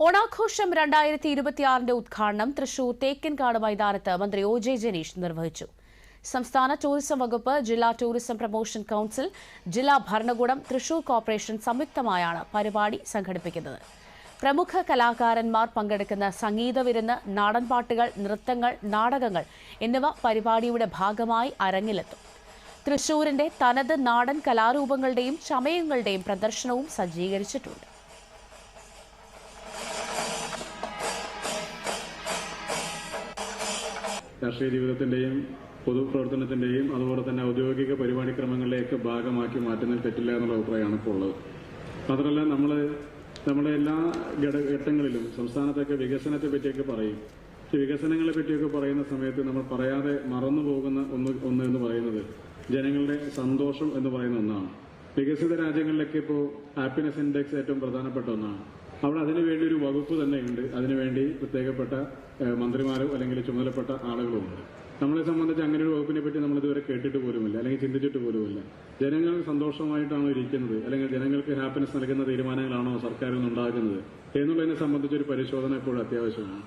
ഓണാഘോഷം 2026 ഉദ്ഘാടനം തൃശൂർ തേക്കിൻകാട് മൈതാനത്ത് മന്ത്രി ഒ ജെ ജനീഷ് നിർവഹിച്ചു. സംസ്ഥാന ടൂറിസം വകുപ്പ്, ജില്ലാ ടൂറിസം പ്രൊമോഷൻ കൌൺസിൽ, ജില്ലാ ഭരണകൂടം, തൃശൂർ കോർപ്പറേഷൻ സംയുക്തമായാണ് പരിപാടി സംഘടിപ്പിക്കുന്നത്. പ്രമുഖ കലാകാരന്മാർ പങ്കെടുക്കുന്ന സംഗീത വിരുന്ന്, നാടൻപാട്ടുകൾ, നൃത്തങ്ങൾ, നാടകങ്ങൾ എന്നിവ പരിപാടിയുടെ ഭാഗമായി അരങ്ങിലെത്തും. തൃശൂരിന്റെ തനത് നാടൻ കലാരൂപങ്ങളുടെയും ചമയങ്ങളുടെയും പ്രദർശനവും സജ്ജീകരിച്ചിട്ടുണ്ട്. രാഷ്ട്രീയ ജീവിതത്തിന്റെയും പൊതുപ്രവർത്തനത്തിന്റെയും അതുപോലെ തന്നെ ഔദ്യോഗിക പരിപാടിക്രമങ്ങളിലേക്ക് ഭാഗമാക്കി മാറ്റുന്നതിൽ തെറ്റില്ല എന്നുള്ള അഭിപ്രായമാണ് ഇപ്പോൾ ഉള്ളത്. മാത്രമല്ല നമ്മുടെ എല്ലാ ഘട്ടങ്ങളിലും സംസ്ഥാനത്തൊക്കെ വികസനത്തെ പറ്റിയൊക്കെ പറയും. ഈ വികസനങ്ങളെ പറ്റിയൊക്കെ പറയുന്ന സമയത്ത് നമ്മൾ പറയാതെ മറന്നു പോകുന്ന ഒന്ന് എന്ന് പറയുന്നത് ജനങ്ങളുടെ സന്തോഷം എന്ന് പറയുന്ന ഒന്നാണ്. വികസിത രാജ്യങ്ങളിലൊക്കെ ഇപ്പോൾ ഹാപ്പിനെസ് ഇൻഡെക്സ് ഏറ്റവും പ്രധാനപ്പെട്ട ഒന്നാണ്. അവിടെ അതിനുവേണ്ടി ഒരു വകുപ്പ് തന്നെയുണ്ട്. അതിനുവേണ്ടി പ്രത്യേകപ്പെട്ട മന്ത്രിമാരോ അല്ലെങ്കിൽ ചുമതലപ്പെട്ട ആളുകളും ഉണ്ട്. നമ്മളെ സംബന്ധിച്ച് അങ്ങനെ ഒരു വകുപ്പിനെ പറ്റി നമ്മൾ ഇതുവരെ കേട്ടിട്ട് പോലുമില്ല, അല്ലെങ്കിൽ ചിന്തിച്ചിട്ട് പോലുമില്ല. ജനങ്ങൾ സന്തോഷമായിട്ടാണോ ഇരിക്കുന്നത്, അല്ലെങ്കിൽ ജനങ്ങൾക്ക് ഹാപ്പിനെസ് നൽകുന്ന തീരുമാനങ്ങളാണോ സർക്കാരിൽ നിന്നുണ്ടാകുന്നത് എന്നുള്ളതിനെ സംബന്ധിച്ചൊരു പരിശോധന ഇപ്പോൾ അത്യാവശ്യമാണ്.